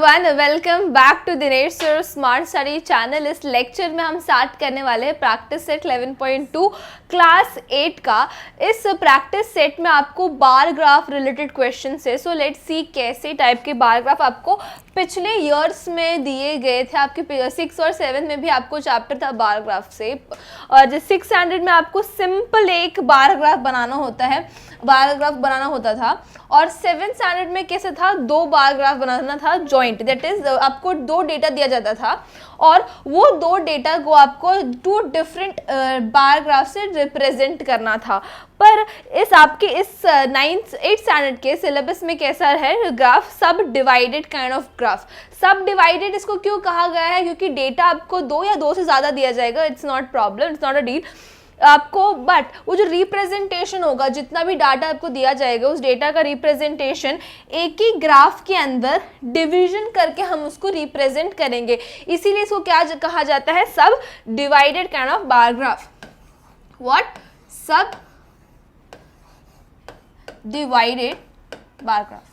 Everyone, welcome back to Dinesh sir smart study channel. इस lecture में हम स्टार्ट करने वाले हैं प्रैक्टिस सेट 11.2 क्लास 8 का। इस प्रैक्टिस सेट में आपको बार ग्राफ रिलेटेड क्वेश्चन है। सो लेट्स सी कैसे टाइप के बार ग्राफ आपको पिछले ईयर्स में दिए गए थे। आपके 6 और 7 में भी आपको चैप्टर था बार ग्राफ से, और जो 6 स्टैंडर्ड में आपको सिंपल एक बार ग्राफ बनाना होता था, और 7 स्टैंडर्ड में कैसे था, 2 बार ग्राफ बनाना था जॉइंट। दैट इज आपको 2 डेटा दिया जाता था और वो 2 डेटा को आपको 2 डिफरेंट बार ग्राफ से रिप्रेजेंट करना था। पर इस 8th स्टैंडर्ड के सिलेबस में कैसा है ग्राफ, सब डिवाइडेड काइंड ऑफ ग्राफ। सब डिवाइडेड इसको क्यों कहा गया है, क्योंकि डेटा आपको 2 या 2 से ज़्यादा दिया जाएगा, it's not problem, it's not a deal आपको, बट वो जो रिप्रेजेंटेशन होगा, जितना भी डाटा आपको दिया जाएगा, उस डेटा का रिप्रेजेंटेशन एक ही ग्राफ के अंदर डिवीजन करके हम उसको रिप्रेजेंट करेंगे। इसीलिए इसको क्या कहा जाता है, सब divided kind of bar graph. What? सब डिवाइडेड बार ग्राफ।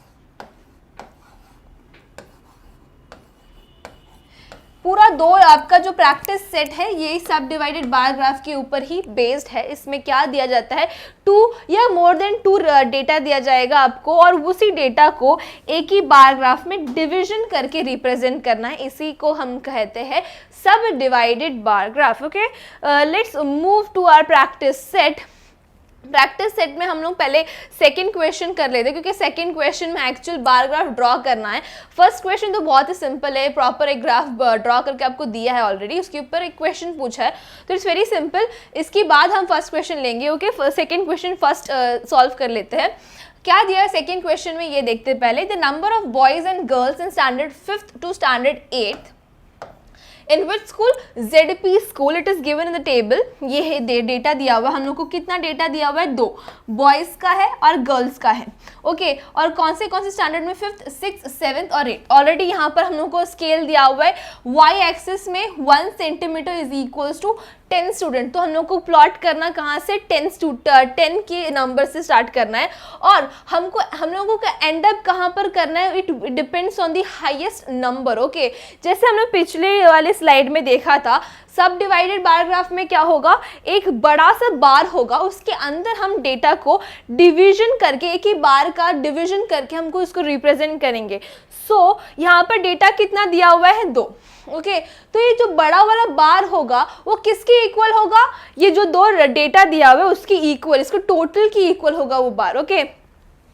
पूरा 2 आपका जो प्रैक्टिस सेट है ये सब डिवाइडेड बार ग्राफ के ऊपर ही बेस्ड है। इसमें क्या दिया जाता है, 2 या मोर देन 2 डेटा दिया जाएगा आपको, और उसी डेटा को एक ही बार ग्राफ में डिवीजन करके रिप्रेजेंट करना है। इसी को हम कहते हैं subdivided bar graph. Okay, let's move to our practice set. Practice set में हम लोग पहले सेकंड क्वेश्चन कर लेते हैं, क्योंकि सेकंड क्वेश्चन में एक्चुअल बार ग्राफ ड्रॉ करना है। फर्स्ट क्वेश्चन तो बहुत ही सिंपल है, प्रॉपर एक ग्राफ ड्रॉ करके आपको दिया है ऑलरेडी, उसके ऊपर एक क्वेश्चन पूछा है, तो इट्स वेरी सिंपल। इसके बाद हम फर्स्ट क्वेश्चन लेंगे। Okay, second question first solve कर लेते हैं। क्या दिया है सेकंड क्वेश्चन में, ये देखते हैं पहले। The number of boys and girls in standard 5th to standard 8th in which school? ZP school it is given in the table। ये है डेटा दिया हुआ, हम लोग को कितना डेटा दिया हुआ है, 2 बॉयज़ का है और गर्ल्स का है। ओके, और कौन से स्टैंडर्ड में, 5th, 6th, 7th और 8th। ऑलरेडी यहाँ पर हम लोग को स्केल दिया हुआ है, y एक्सिस में 1 centimetre is equals to 10 student. तो हम लोग को प्लॉट करना कहाँ से, 10 के नंबर से स्टार्ट करना है, और हम लोगों का एंड अप कहाँ पर करना है, it depends on the highest number. Okay, जैसे हमने पिछले वाले स्लाइड में देखा था, सब डिवाइडेड बार ग्राफ में क्या होगा, एक बड़ा सा बार होगा, उसके अंदर हम डेटा को डिवीजन करके, एक ही बार का डिवीजन करके हमको इसको रिप्रेजेंट करेंगे। सो यहाँ पर डेटा कितना दिया हुआ है, 2। ओके, तो ये जो बड़ा वाला बार होगा वो किसके इक्वल होगा, ये जो 2 डेटा दिया हुआ है उसकी इक्वल, इसको टोटल की इक्वल होगा वो बार। ओके,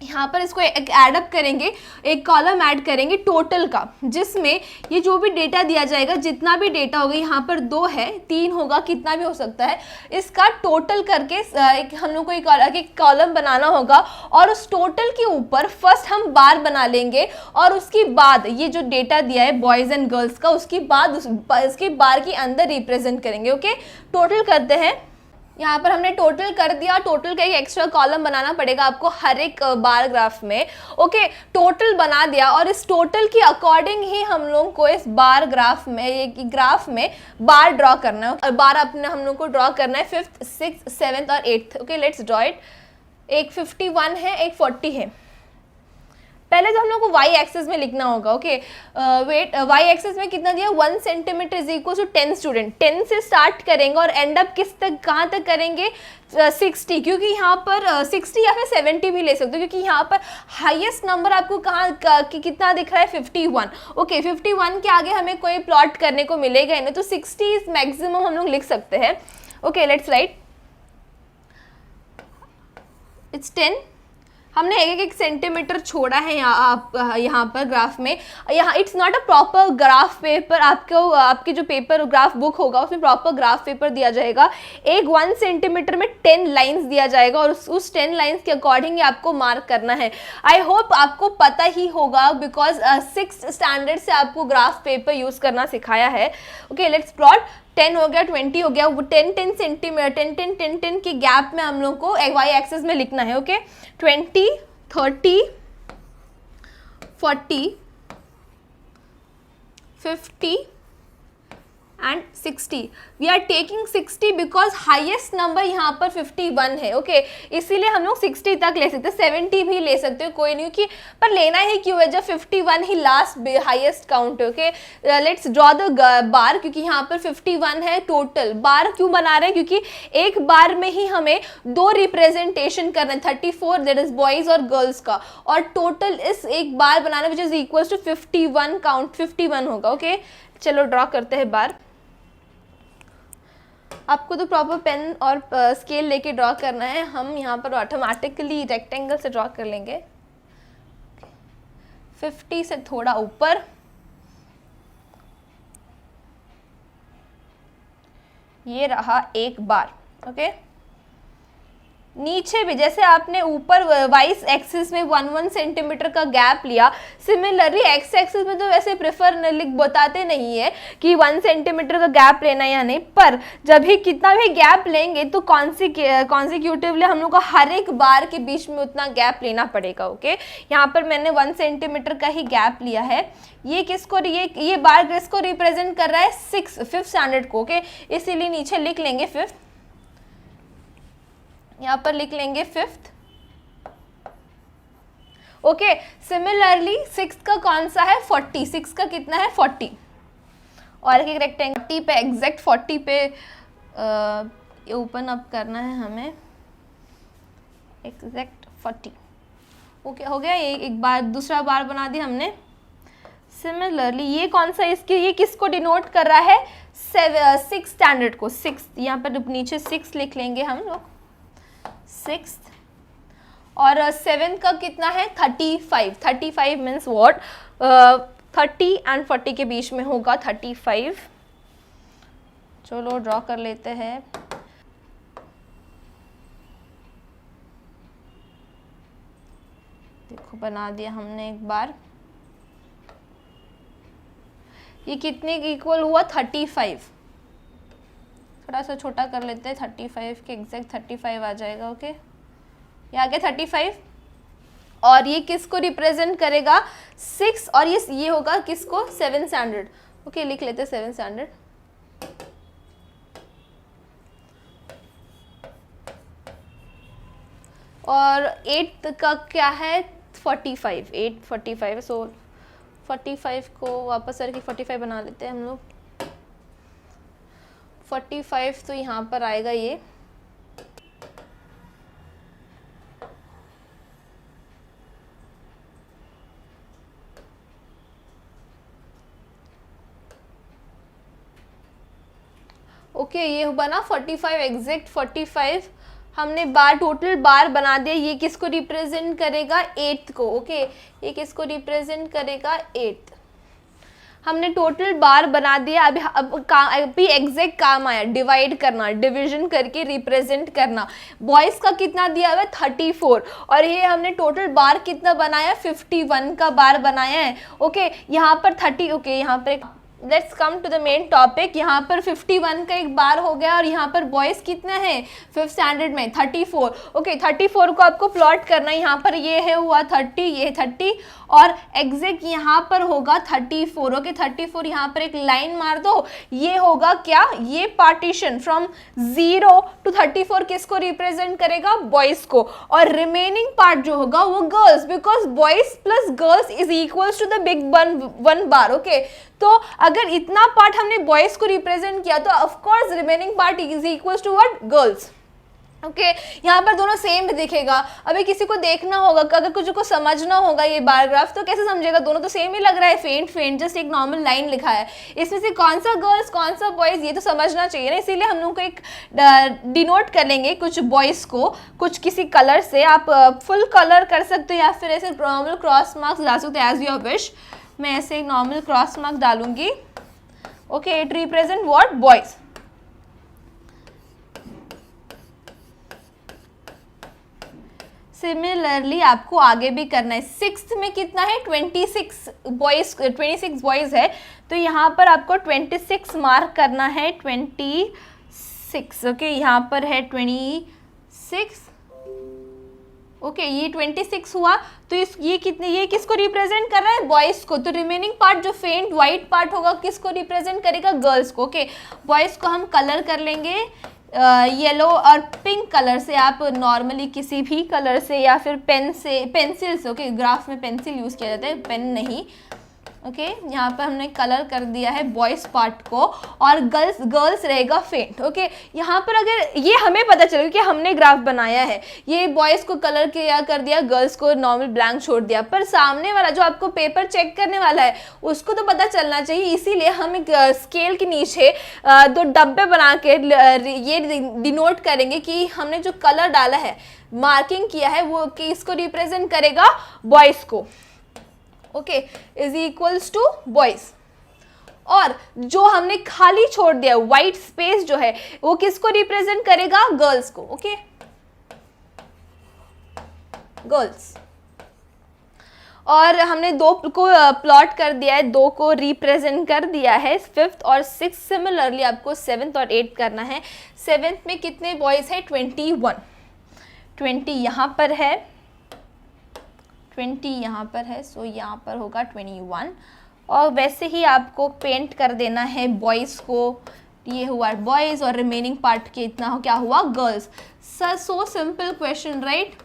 यहाँ पर इसको एक ऐडअप करेंगे, एक कॉलम ऐड करेंगे टोटल का, जिसमें ये जो भी डेटा दिया जाएगा, जितना भी डेटा होगा, यहाँ पर 2 है, 3 होगा, कितना भी हो सकता है, इसका टोटल करके एक हम लोग को एक कॉलम बनाना होगा, और उस टोटल के ऊपर फर्स्ट हम बार बना लेंगे, और उसके बाद ये जो डेटा दिया है बॉयज़ एंड गर्ल्स का, उसके बाद उसके बार के अंदर रिप्रेजेंट करेंगे। ओके, टोटल करते हैं। यहाँ पर हमने टोटल कर दिया, टोटल का एक एक्स्ट्रा कॉलम बनाना पड़ेगा आपको हर एक बार ग्राफ में। ओके, टोटल बना दिया, और इस टोटल के अकॉर्डिंग ही हम लोग को इस बार ग्राफ में, एक ग्राफ में बार ड्रॉ करना है, और बार अपने हम लोग को ड्रॉ करना है 5th, 6th, 7th और 8th। Okay, let's draw it. एक 51 है, एक 40 है। पहले तो हम लोग को y एक्सिस में लिखना होगा। ओके, वेट, y एक्सिस में कितना दिया, 1 centimetre is equal to 10 student. 10 से स्टार्ट करेंगे और एंड अप किस तक, कहाँ तक करेंगे, 60, क्योंकि यहाँ पर 60 या फिर 70 भी ले सकते हो, क्योंकि यहाँ पर हाईएस्ट नंबर आपको कहाँ कितना दिख रहा है, 51। ओके, 51 के आगे हमें कोई प्लॉट करने को मिलेगा ही नहीं, तो 60 इज मैक्सिमम हम लोग लिख सकते हैं। Okay, let's write, it's 10। हमने एक सेंटीमीटर छोड़ा है यहाँ पर ग्राफ में। यहाँ it's not a proper graph paper, आपके जो पेपर ग्राफ बुक होगा उसमें प्रॉपर ग्राफ पेपर दिया जाएगा। एक 1 सेंटीमीटर में 10 लाइंस दिया जाएगा, और उस 10 लाइंस के अकॉर्डिंग आपको मार्क करना है। आई होप आपको पता ही होगा, बिकॉज 6th स्टैंडर्ड से आपको ग्राफ पेपर यूज़ करना सिखाया है। Okay, let's plot. 10 हो गया, 20 हो गया, वो 10 सेंटीमीटर 10 की गैप में हम लोग को y एक्सिस में लिखना है। Okay, 20, 30, 40, 50, and 60. We are taking 60 because highest number यहाँ पर 51 है. ओके इसीलिए हम लोग 60 तक ले सकते हैं, 70 भी ले सकते हो, कोई नहीं, कि पर लेना ही क्यों है जब 51 ही लास्ट हाईएस्ट काउंट है. Okay let's draw the bar, क्योंकि यहाँ पर 51 है टोटल. बार क्यों बना रहे हैं, क्योंकि एक बार में ही हमें दो रिप्रेजेंटेशन करना है, 34 दैट इज बॉयज और गर्ल्स का, और टोटल इस एक बार बनाना which is equal to 51 count 51 होगा. ओके चलो ड्रॉ करते हैं बार. आपको तो प्रॉपर पेन और स्केल लेके ड्रॉ करना है. हम यहाँ पर ऑटोमेटिकली रेक्टेंगल से ड्रॉ कर लेंगे. 50 से थोड़ा ऊपर, ये रहा एक बार. ओके नीचे भी जैसे आपने ऊपर वाइस एक्सिस में 1 सेंटीमीटर का गैप लिया, सिमिलरली एक्स एक्सिस में तो वैसे प्रेफर बताते नहीं है कि 1 सेंटीमीटर का गैप लेना या नहीं, पर जब भी कितना भी गैप लेंगे तो कॉन्सिक्यूटिवली हम लोग को हर एक बार के बीच में उतना गैप लेना पड़ेगा. ओके यहाँ पर मैंने 1 सेंटीमीटर का ही गैप लिया है. ये किसको, ये बार किसको रिप्रेजेंट कर रहा है, 5th स्टैंडर्ड को. ओके इसीलिए नीचे लिख लेंगे 5th, यहाँ पर लिख लेंगे 5th. ओके सिमिलरली 6th का कौन सा है, 40. 6 का कितना है, 40. और एक रेक्टेंगल 40 पे, एग्जैक्ट 40 पे ओपन अप करना है हमें, एग्जैक्ट 40. ओके हो गया. ये एक बार दूसरा बार बना दिया हमने. सिमिलरली ये कौन सा, इसके ये किसको डिनोट कर रहा है, 6th स्टैंडर्ड को. 6th यहाँ पर नीचे 6 लिख लेंगे हम लोग, 6th. और 7th का कितना है, 35. 35 मीन्स व्हाट, 30 एंड 40 के बीच में होगा 35. चलो ड्रॉ कर लेते हैं. देखो बना दिया हमने एक बार. ये कितने के इक्वल हुआ, 35. थोड़ा सा छोटा कर लेते हैं, 35 के एग्जैक्ट 35 आ जाएगा. ओके ये आ गया 35. और ये किसको रिप्रेजेंट करेगा, 6, और ये होगा किसको, 7th स्टैंडर्ड. ओके लिख लेते हैं 7th स्टैंडर्ड. और 8th का क्या है, 45. 8 45. सो 45 को वापस करके 45 बना लेते हैं हम लोग. 45 तो यहाँ पर आएगा ये. ओके ये बना 45, एग्जैक्ट 45. हमने बार टोटल बार बना दिया. ये किसको रिप्रेजेंट करेगा, 8th को. ओके ये किसको रिप्रेजेंट करेगा, 8th. हमने टोटल बार बना दिया. अभी एग्जैक्ट काम आया, डिवाइड करना, डिवीजन करके रिप्रेजेंट करना. बॉयज़ का कितना दिया हुआ है, 34. और ये हमने टोटल बार कितना बनाया, 51 का बार बनाया है. ओके यहाँ पर 30. ओके यहाँ पर let's come to the main topic. यहाँ पर 51 का एक बार हो गया, और यहाँ पर बॉयज़ कितना है 5th स्टैंडर्ड में 34. ओके 34 को आपको प्लॉट करना है. यहाँ पर ये है हुआ 30, ये 30, और एग्जैक्ट यहाँ पर होगा 34. ओके 34 यहाँ पर एक लाइन मार दो. ये होगा क्या, ये पार्टीशन फ्रॉम 0 to 34 किसको रिप्रेजेंट करेगा, बॉयज़ को. और रिमेनिंग पार्ट जो होगा वो girls, because boys plus girls is equals to the big one bar. Okay तो अगर इतना पार्ट हमने बॉयज को रिप्रेजेंट किया तो of course remaining part is equals to what, girls. Okay यहाँ पर दोनों सेम दिखेगा. अभी किसी को देखना होगा, अगर कुछ को समझना होगा ये बार ग्राफ, तो कैसे समझेगा, दोनों तो सेम ही लग रहा है, फेंट जस्ट एक नॉर्मल लाइन लिखा है. इसमें से कौन सा गर्ल्स कौन सा बॉयज़ ये तो समझना चाहिए ना. इसीलिए हम लोग को एक डिनोट कर लेंगे कुछ बॉयज़ को कुछ किसी कलर से. आप फुल कलर कर सकते हो या फिर ऐसे नॉर्मल क्रॉस मार्क्स डाल सकते हो, एज योर विश. मैं ऐसे नॉर्मल क्रॉस मार्क्स डालूंगी. Okay it represent what, boys. Similarly आपको आगे भी करना है. 6th में कितना है, 26 बॉयज़ है, तो यहाँ पर आपको 26 मार्क करना है. 26. ओके यहाँ पर है 26. ओके ये 26 हुआ, तो ये किसको रिप्रेजेंट कर रहा है, बॉयज़ को। तो रिमेनिंग पार्ट जो फेंट वाइट पार्ट होगा किसको रिप्रेजेंट करेगा, गर्ल्स को। ओके बॉयज़ को हम कलर कर लेंगे येलो और पिंक कलर से, आप नॉर्मली किसी भी कलर से या फिर पेंसिल से। ओके ग्राफ में पेंसिल यूज़ किया जाता है, पेन नहीं। ओके यहाँ पर हमने कलर कर दिया है बॉयज़ पार्ट को, और गर्ल्स रहेगा फेंट। ओके यहाँ पर अगर ये हमें पता चले कि हमने ग्राफ बनाया है, ये बॉयज़ को कलर किया कर दिया, गर्ल्स को नॉर्मल ब्लैंक छोड़ दिया, पर सामने वाला जो आपको पेपर चेक करने वाला है उसको तो पता चलना चाहिए। इसीलिए हम एक स्केल के नीचे 2 डब्बे बना के ये डिनोट करेंगे कि हमने जो कलर डाला है, मार्किंग किया है, वो कि इसको रिप्रेजेंट करेगा बॉयज़ को। Okay is equals to boys, और जो हमने खाली छोड़ दिया व्हाइट स्पेस जो है वो किसको रिप्रेजेंट करेगा, गर्ल्स को। ओके गर्ल्स, और हमने 2 को प्लॉट कर दिया है, 2 को रिप्रेजेंट कर दिया है, 5th और 6th। सिमिलरली आपको 7th और 8th करना है। 7th में कितने बॉयज है, 21, 20 यहाँ पर है, 20 यहाँ पर है, सो यहाँ पर होगा 21। और वैसे ही आपको पेंट कर देना है बॉयज़ को, ये हुआ बॉयज़, और रिमेनिंग पार्ट के इतना हो क्या हुआ, girls. Sir so simple question right.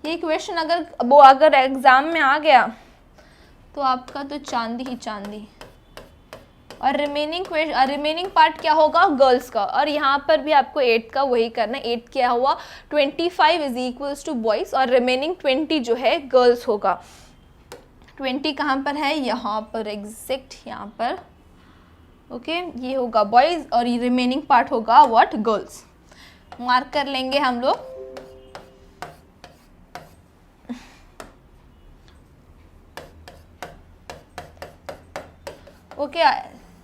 ये क्वेश्चन अगर एग्ज़ाम में आ गया तो आपका तो चांदी ही चांदी। और रिमेनिंग पार्ट क्या होगा, गर्ल्स का। और यहाँ पर भी आपको 8 का वही करना है। 8 क्या हुआ, 25 इज इक्वल्स टू बॉयज़, और रिमेनिंग 20 जो है गर्ल्स होगा। 20 कहाँ पर है, यहाँ पर एग्जैक्ट यहाँ पर। ओके ये होगा बॉयज़ और ये रिमेनिंग पार्ट होगा व्हाट, गर्ल्स। मार्क कर लेंगे हम लोग। Okay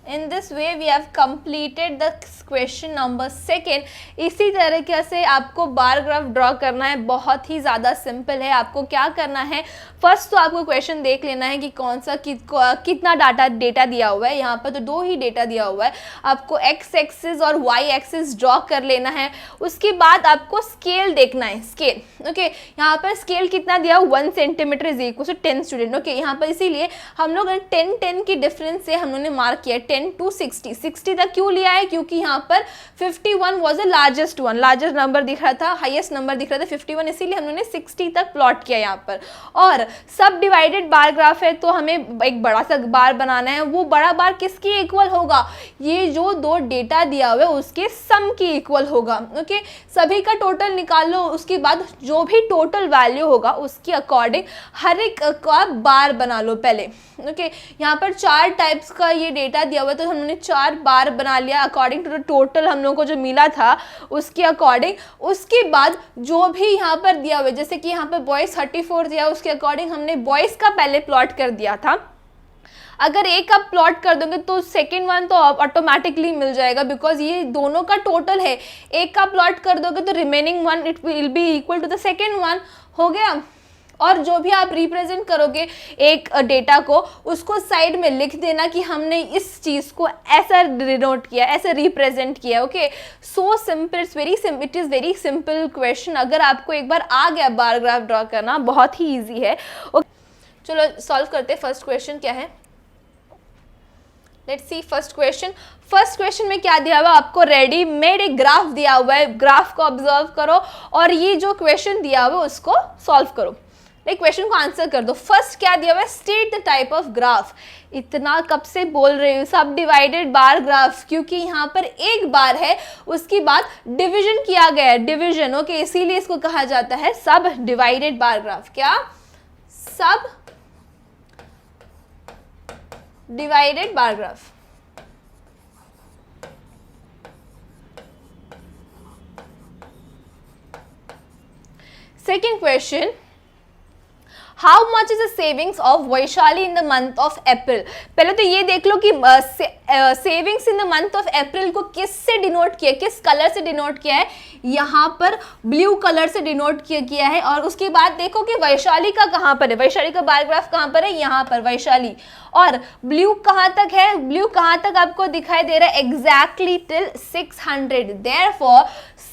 in this way we have completed the question number 2। इसी तरीके से आपको बार ग्राफ ड्रॉ करना है, बहुत ही ज़्यादा सिंपल है। आपको क्या करना है, फर्स्ट तो आपको क्वेश्चन देख लेना है कि कौन सा कितना डेटा दिया हुआ है। यहाँ पर तो 2 ही डेटा दिया हुआ है। आपको एक्स एक्सिस और वाई एक्सिस ड्रॉ कर लेना है। उसके बाद आपको स्केल देखना है, स्केल। ओके यहाँ पर स्केल कितना दिया, 1 centimetre is equal to 10 student. Okay यहाँ पर इसीलिए हम लोग 10 की डिफरेंस से हम लोगों ने मार्क किया 10 to 60 तक। क्यों लिया है, क्योंकि यहाँ पर 51 वॉज द लार्जेस्ट नंबर दिख रहा था, हाईएस्ट नंबर दिख रहा था 51, इसीलिए हम लोगों ने 60 तक प्लॉट किया यहाँ पर। और सब डिवाइडेड बार ग्राफ है तो हमें एक बड़ा सा बार बनाना है। वो बड़ा बार किसकी इक्वल होगा, ये जो 2 डेटा दिया हुआ है उसके सम की इक्वल होगा। ओके सभी का टोटल निकाल लो, उसके बाद जो भी टोटल वैल्यू होगा उसके अकॉर्डिंग हर एक का बार बना लो पहले। ओके यहाँ पर 4 टाइप्स का ये डेटा दिया हुआ है तो हमने 4 बार बना लिया अकॉर्डिंग टू द टोटल हम लोगों को जो मिला था उसके अकॉर्डिंग। उसके बाद जो भी यहाँ पर दिया हुआ है, जैसे कि यहाँ पर बॉयज़ 34 दिया, उसके अकॉर्डिंग हमने बॉयज़ का पहले प्लॉट कर दिया था। अगर एक आप प्लॉट कर दोगे तो सेकेंड वन तो ऑटोमेटिकली मिल जाएगा, बिकॉज ये दोनों का टोटल है। एक का प्लॉट कर दोगे तो remaining one it will be equal to the second one, हो गया। और जो भी आप रिप्रेजेंट करोगे एक डेटा को, उसको साइड में लिख देना कि हमने इस चीज़ को ऐसा डिनोट किया, ऐसा रिप्रेजेंट किया। Okay so simple, it is very simple question. अगर आपको एक बार आ गया बार ग्राफ ड्रॉ करना, बहुत ही ईजी है। चलो सॉल्व करते। फर्स्ट क्वेश्चन क्या है, लेट्स सी फर्स्ट क्वेश्चन में क्या दिया हुआ है, आपको रेडीमेड एक ग्राफ दिया हुआ है। ग्राफ को ऑब्जर्व करो और ये जो क्वेश्चन दिया हुआ है उसको सॉल्व करो। एक क्वेश्चन को आंसर कर दो। फर्स्ट क्या दिया हुआ है, state the type of graph. इतना कब से बोल रही हूँ, सब डिवाइडेड बार ग्राफ, क्योंकि यहाँ पर एक बार है उसके बाद डिवीजन किया गया है, डिवीजन। ओके इसीलिए इसको कहा जाता है सब डिवाइडेड बार ग्राफ। क्या, सब divided bar graph. Second question, how much is the savings of Vaishali in the month of अप्रैल। पहले तो ये देख लो कि savings in the month of अप्रैल को किससे डिनोट किया, किस कलर से डिनोट किया है, यहाँ पर ब्लू कलर से डिनोट किया है। और उसके बाद देखो कि वैशाली का कहाँ पर है, वैशाली का बार ग्राफ कहाँ पर है, यहाँ पर वैशाली। और ब्लू कहाँ तक है, ब्लू कहाँ तक आपको दिखाई दे रहा है, exactly till 600। Therefore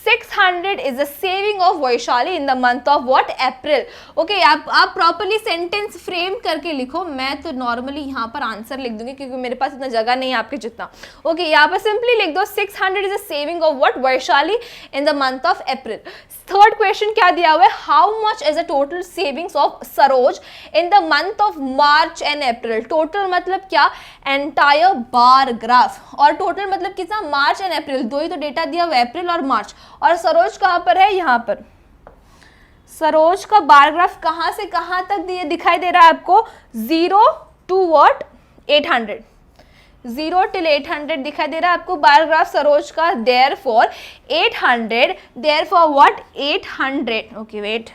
600 is the saving of Vaishali in the month of what, April. Okay, आप प्रॉपरली सेंटेंस फ्रेम करके लिखो। मैं तो नॉर्मली यहाँ पर आंसर लिख दूंगी क्योंकि मेरे पास इतना जगह नहीं है आपके जितना। ओके, यहाँ पर सिंपली लिख दो 600 is the saving of what, Vaishali in the month of April. Third question क्या दिया हुआ है, how much is the total savings of Saroj in the month of March and April. Total मतलब क्या, एंटायर बार ग्राफ, और total मतलब कितना, मार्च and April, दो ही तो डेटा दिया हुआ है, अप्रैल और मार्च। और सरोज कहाँ पर है, यहाँ पर। सरोज का बार ग्राफ कहाँ से कहाँ तक दिखाई दे रहा है आपको, 0 to what, 800, 0 till 800 दिखाई दे रहा है आपको बार ग्राफ सरोज का। Therefore 800, therefore what, 800, okay wait,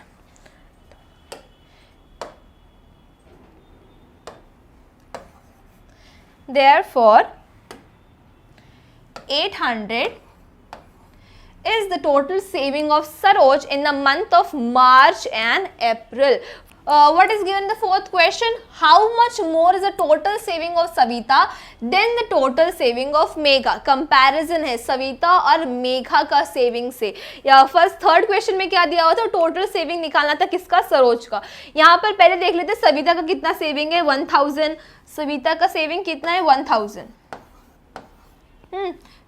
therefore 800 is the total saving of Saroj in the month of March and April. What is given the fourth question, how much more is the total saving of Savita than the total saving of Megha। Comparison है सविता और मेघा का saving से। या first third question में क्या दिया हुआ था, टोटल सेविंग निकालना था किसका, सरोज का। यहाँ पर पहले देख लेते सविता का कितना सेविंग है, 1000। सविता का सेविंग कितना है, 1000।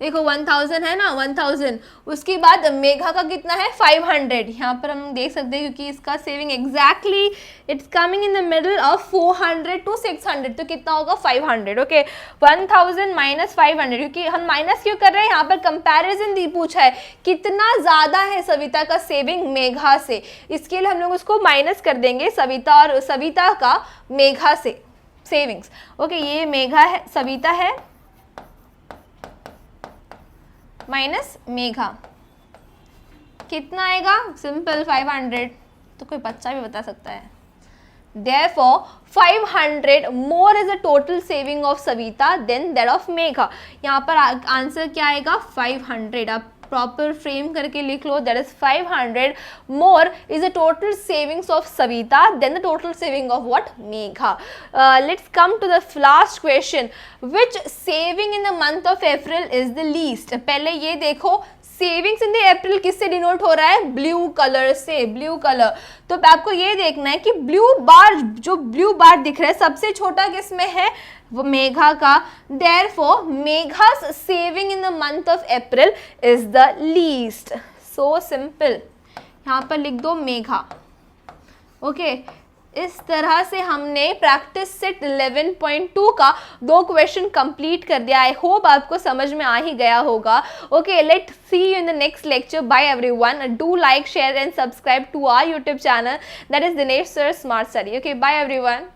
देखो 1000 है ना, 1000। उसके बाद मेघा का कितना है, 500। यहाँ पर हम देख सकते हैं क्योंकि इसका saving exactly it's coming in the middle of 400 to 600, तो कितना होगा, 500। ओके, 1000 माइनस 500, क्योंकि हम माइनस क्यों कर रहे हैं, यहाँ पर कंपैरिजन पूछा है कितना ज़्यादा है सविता का सेविंग मेघा से, इसके लिए हम लोग उसको माइनस कर देंगे, सविता और सविता का मेघा से सेविंग्स। ओके, ये मेघा है, सविता है, माइनस मेघा, कितना आएगा, सिंपल 500, तो कोई बच्चा भी बता सकता है। Therefore 500 more is the total saving of Savita than that of Megha। यहाँ पर आंसर क्या आएगा, 500। आप प्रॉपर फ्रेम करके लिख लो, that is 500 more is the total savings of Savita than the total saving of what, Megha। Let's come to the last question, which saving in the month of April is the least। पहले ये देखो savings in the April किससे denote हो रहा है, blue colour से, blue colour. तो आपको ये देखना है कि ब्लू बार, जो ब्लू बार दिख रहा है सबसे छोटा किसमें है, वो मेघा का। Therefore Megha's saving in the month of April is the least. So simple, यहाँ पर लिख दो मेघा। ओके, इस तरह से हमने प्रैक्टिस सेट 11.2 का 2 क्वेश्चन कंप्लीट कर दिया। आई होप आपको समझ में आ ही गया होगा। Okay, let's see you in the next lecture. Bye everyone, do like, share and subscribe to our YouTube channel, that is Dinesh sir smart study. Okay, bye everyone.